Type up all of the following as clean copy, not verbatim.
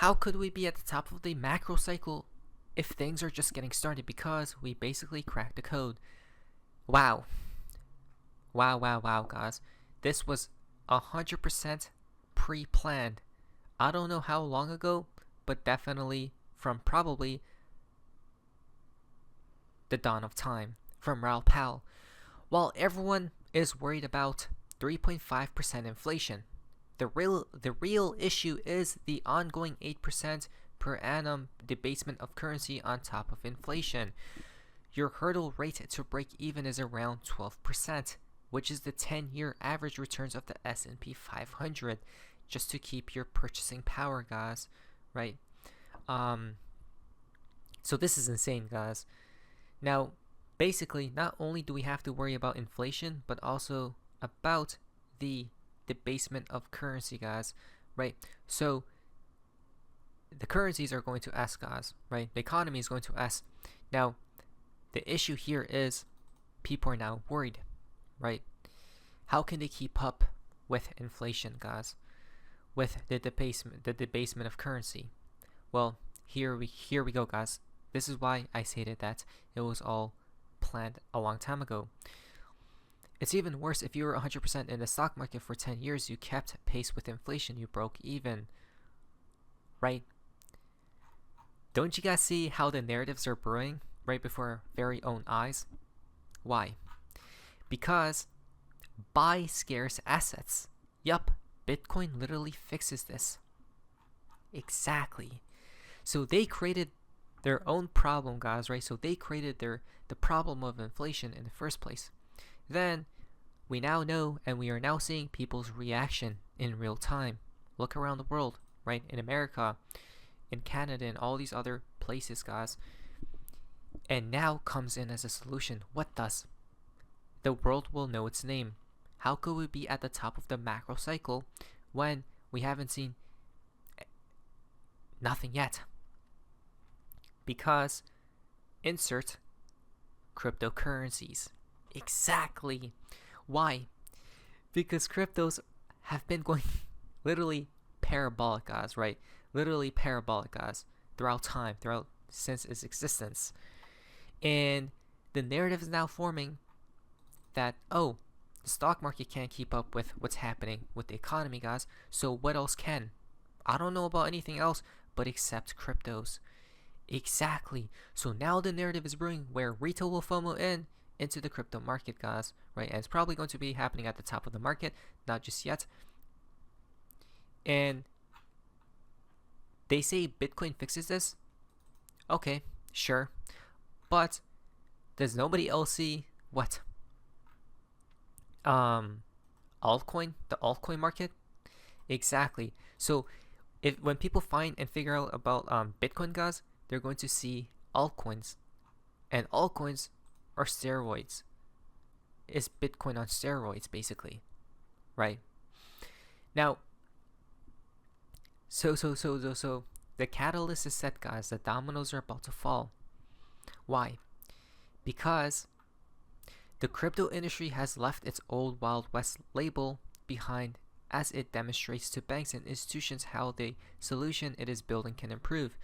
how could we be at the top of the macro cycle if things are just getting started? Because we basically cracked the code. Wow. Wow, guys. This was 100% pre-planned. I don't know how long ago, but definitely from probably the dawn of time, from Raoul Pal. While everyone is worried about 3.5% inflation, the real issue is the ongoing 8% per annum debasement of currency on top of inflation. Your hurdle rate to break even is around 12%, which is the 10-year average returns of the S&P 500, just to keep your purchasing power, guys, right? So this is insane, guys. Now, basically, not only do we have to worry about inflation, but also about the debasement of currency, guys, right? So the currencies are going to S, guys, right? The economy is going to S. Now, the issue here is people are now worried, right? How can they keep up with inflation, guys? With the debasement of currency? Well, here we go, guys. This is why I stated that it was all planned a long time ago. It's even worse if you were 100% in the stock market for 10 years, you kept pace with inflation, you broke even, right? Don't you guys see how the narratives are brewing right before our very own eyes? Why? Because buy scarce assets. Yup, Bitcoin literally fixes this. Exactly. So they created their own problem, guys, right? So they created the problem of inflation in the first place. Then we now know, and we are now seeing people's reaction in real time. Look around the world, right? In America, in Canada, and all these other places, guys. And now comes in as a solution. What does? The world will know its name. How could we be at the top of the macro cycle when we haven't seen nothing yet? Because insert cryptocurrencies. Exactly. Why? Because cryptos have been going literally parabolic, guys, right? Literally parabolic, guys, throughout time, since its existence. And the narrative is now forming that, oh, the stock market can't keep up with what's happening with the economy, guys, so what else can? I don't know about anything else but except cryptos. Exactly. So now the narrative is brewing where retail will FOMO into the crypto market, guys, right? And it's probably going to be happening at the top of the market, not just yet. And they say Bitcoin fixes this. Okay, sure. But does nobody else see what? Altcoin, the altcoin market? Exactly. So when people find and figure out about Bitcoin, guys, they're going to see altcoins. And altcoins are steroids. It's Bitcoin on steroids, basically. Right? Now, so the catalyst is set, guys. The dominoes are about to fall. Why? Because the crypto industry has left its old Wild West label behind, as it demonstrates to banks and institutions how the solution it is building can improve.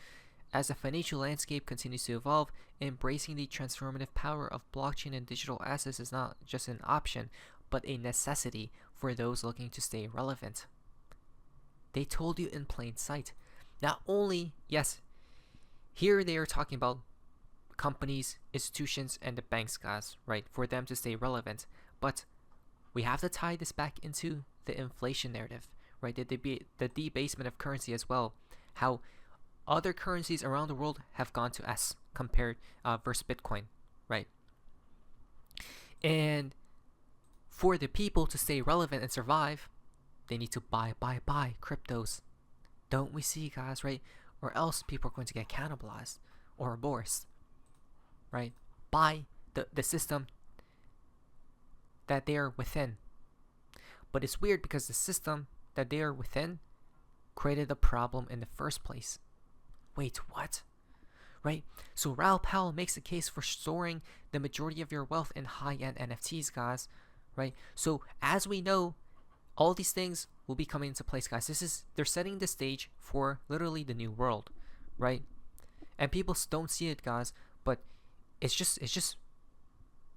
As the financial landscape continues to evolve, embracing the transformative power of blockchain and digital assets is not just an option, but a necessity for those looking to stay relevant. They told you in plain sight. Not only, yes, here they are talking about companies, institutions, and the banks, guys, right, for them to stay relevant. But we have to tie this back into the inflation narrative, right? The debasement of currency as well. How other currencies around the world have gone to S compared versus Bitcoin, right? And for the people to stay relevant and survive, they need to buy cryptos. Don't we see, guys, right? Or else people are going to get cannibalized or aborted, right? By the system that they are within. But it's weird because the system that they are within created the problem in the first place. Wait, what? Right? So Raoul Pal makes the case for storing the majority of your wealth in high-end NFTs, guys. Right? So as we know, all these things will be coming into place, guys. They're setting the stage for literally the new world, right? And people don't see it, guys, but it's just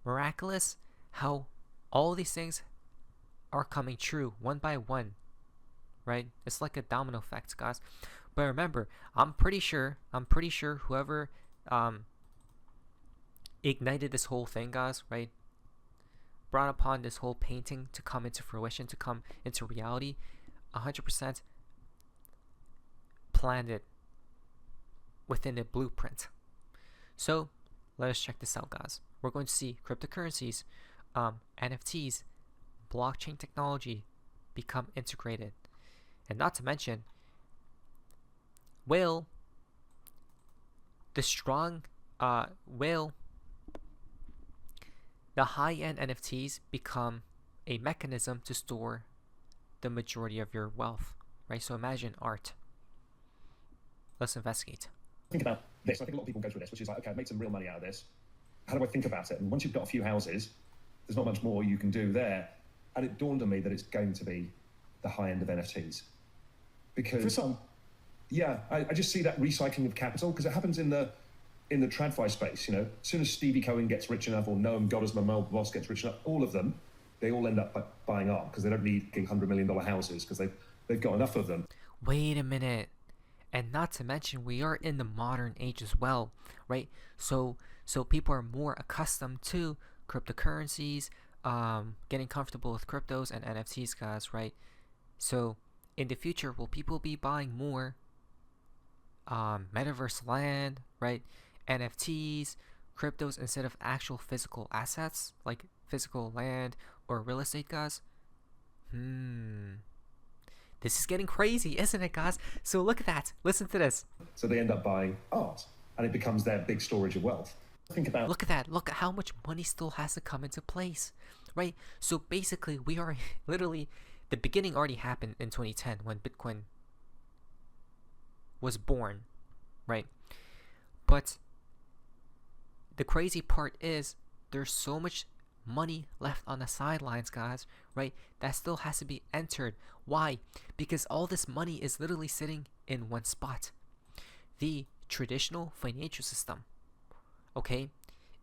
miraculous how all these things are coming true one by one, right? It's like a domino effect, guys. But remember, I'm pretty sure whoever ignited this whole thing, guys, right, brought upon this whole painting to come into fruition, to come into reality, 100% planned it within a blueprint. So let us check this out, guys. We're going to see cryptocurrencies, NFTs, blockchain technology become integrated. And not to mention, will the high-end NFTs become a mechanism to store the majority of your wealth, right? So imagine art. Let's investigate. Think about this. I think a lot of people go through this, which is like, okay, I've made some real money out of this. How do I think about it? And once you've got a few houses, there's not much more you can do there. And it dawned on me that it's going to be the high end of NFTs. Because for some, yeah, I just see that recycling of capital, because it happens in the TradFi space. You know, as soon as Stevie Cohen gets rich enough, or Noam Goddard's my boss gets rich enough, all of them, they all end up buying art because they don't need $100 million houses, because they've got enough of them. Wait a minute. And not to mention, we are in the modern age as well, right? So people are more accustomed to cryptocurrencies, getting comfortable with cryptos and NFTs, guys, right? So in the future, will people be buying more metaverse land, right? NFTs, cryptos, instead of actual physical assets like physical land or real estate, guys? This is getting crazy, isn't it, guys? So look at that. Listen to this. So they end up buying art, and it becomes their big storage of wealth. Think about. Look at that. Look at how much money still has to come into place, right? So basically, we are literally, the beginning already happened in 2010 when Bitcoin was born, right? But the crazy part is there's so much money left on the sidelines, guys, right? That still has to be entered. Why? Because all this money is literally sitting in one spot, the traditional financial system, okay?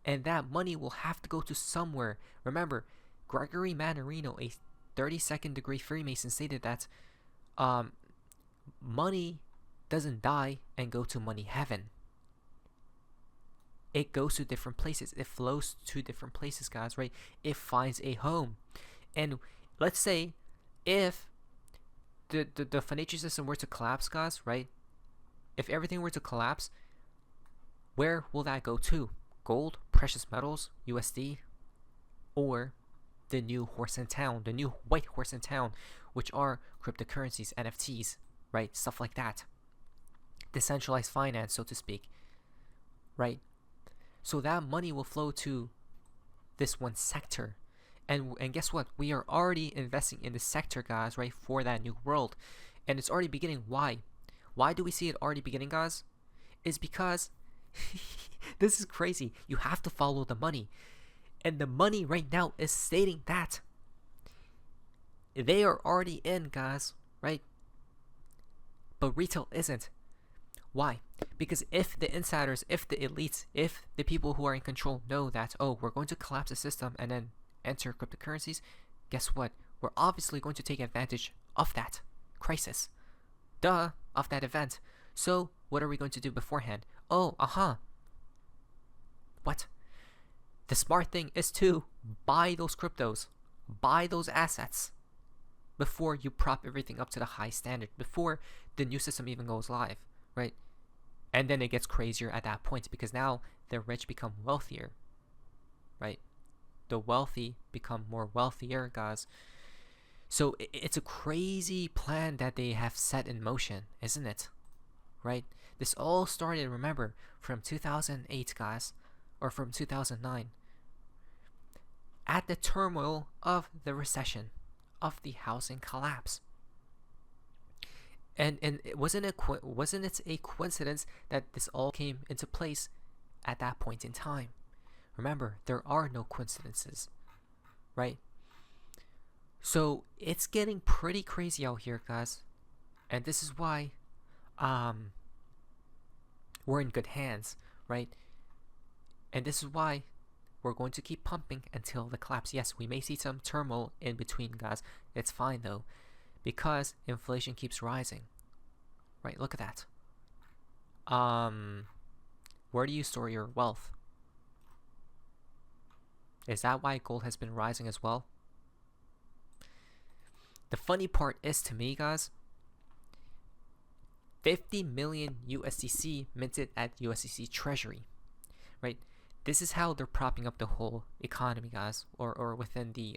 And that money will have to go to somewhere. Remember, Gregory Mannarino, a 32nd degree Freemason, stated that money doesn't die and go to money heaven. It goes to different places. It flows to different places, guys, right? It finds a home. And let's say if the financial system were to collapse, guys, right? If everything were to collapse, where will that go to? Gold, precious metals, USD, or the new horse in town, the new white horse in town, which are cryptocurrencies, NFTs, right? Stuff like that. Decentralized finance, so to speak, right? So that money will flow to this one sector. And guess what? We are already investing in the sector, guys, right, for that new world. And it's already beginning. Why? Why do we see it already beginning, guys? It's because this is crazy. You have to follow the money. And the money right now is stating that they are already in, guys, right? But retail isn't. Why? Because if the insiders, if the elites, if the people who are in control know that, oh, we're going to collapse the system and then enter cryptocurrencies, guess what? We're obviously going to take advantage of that crisis. Of that event. So, what are we going to do beforehand? Oh, What? The smart thing is to buy those cryptos, buy those assets before you prop everything up to the high standard, before the new system even goes live, right? And then it gets crazier at that point, because now the rich become wealthier, right? The wealthy become more wealthier, guys. So it's a crazy plan that they have set in motion, isn't it? Right? This all started, remember, from 2008, guys, or from 2009, at the turmoil of the recession, of the housing collapse. And wasn't it a coincidence that this all came into place at that point in time? Remember, there are no coincidences, right? So it's getting pretty crazy out here, guys, and this is why we're in good hands, right? And this is why we're going to keep pumping until the collapse. Yes, we may see some turmoil in between, guys. It's fine though, because inflation keeps rising. Right, look at that. Where do you store your wealth? Is that why gold has been rising as well? The funny part is, to me, guys, 50 million USDC minted at USDC Treasury, right? This is how they're propping up the whole economy, guys, or within the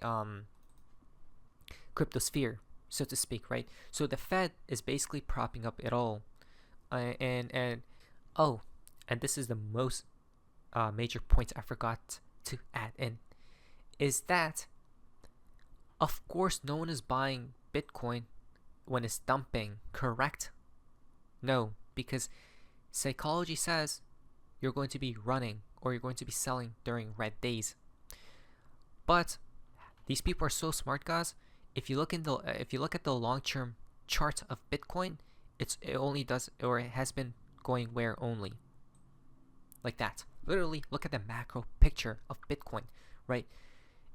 crypto sphere, so to speak, right? So the Fed is basically propping up it all, and this is the most major point I forgot to add in, is that of course no one is buying Bitcoin when it's dumping, correct? No, because psychology says you're going to be running or you're going to be selling during red days. But these people are so smart, guys. If you look at the long-term chart of Bitcoin, it only does, or it has been going where only, like that. Literally, look at the macro picture of Bitcoin, right?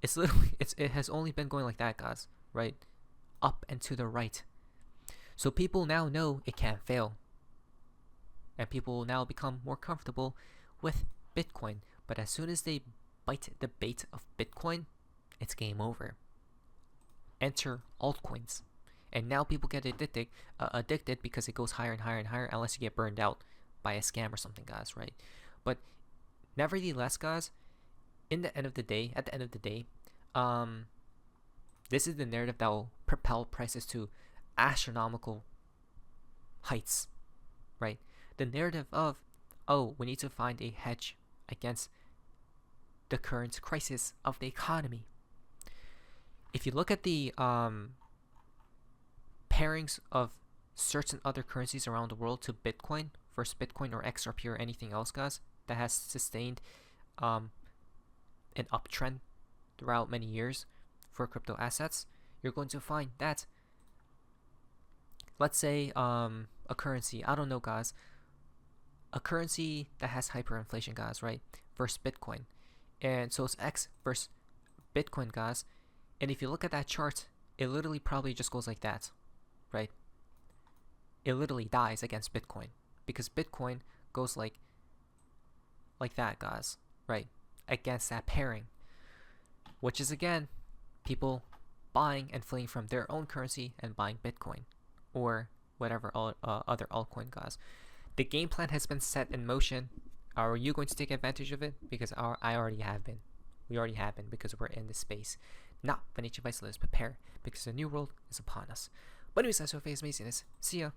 It has only been going like that, guys, right? Up and to the right. So people now know it can't fail, and people will now become more comfortable with Bitcoin. But as soon as they bite the bait of Bitcoin, it's game over. Enter altcoins, and now people get addicted because it goes higher and higher and higher, unless you get burned out by a scam or something, guys, right? But nevertheless, guys, at the end of the day, this is the narrative that will propel prices to astronomical heights, right? The narrative of, oh, we need to find a hedge against the current crisis of the economy. If you look at the pairings of certain other currencies around the world to Bitcoin, versus Bitcoin or XRP or anything else, guys, that has sustained an uptrend throughout many years for crypto assets, you're going to find that, let's say a currency, I don't know, guys, a currency that has hyperinflation, guys, right, versus Bitcoin, and so it's X versus Bitcoin, guys, and if you look at that chart, it literally probably just goes like that, right? It literally dies against Bitcoin, because Bitcoin goes like that, guys, right, against that pairing, which is again people buying and fleeing from their own currency and buying Bitcoin or whatever other altcoin, guys. The game plan has been set in motion. Are you going to take advantage of it? Because I already have been. We already have been, because we're in this space. Now, financial advice, let us prepare, because the new world is upon us. But anyways, that's your face amazingness. See ya.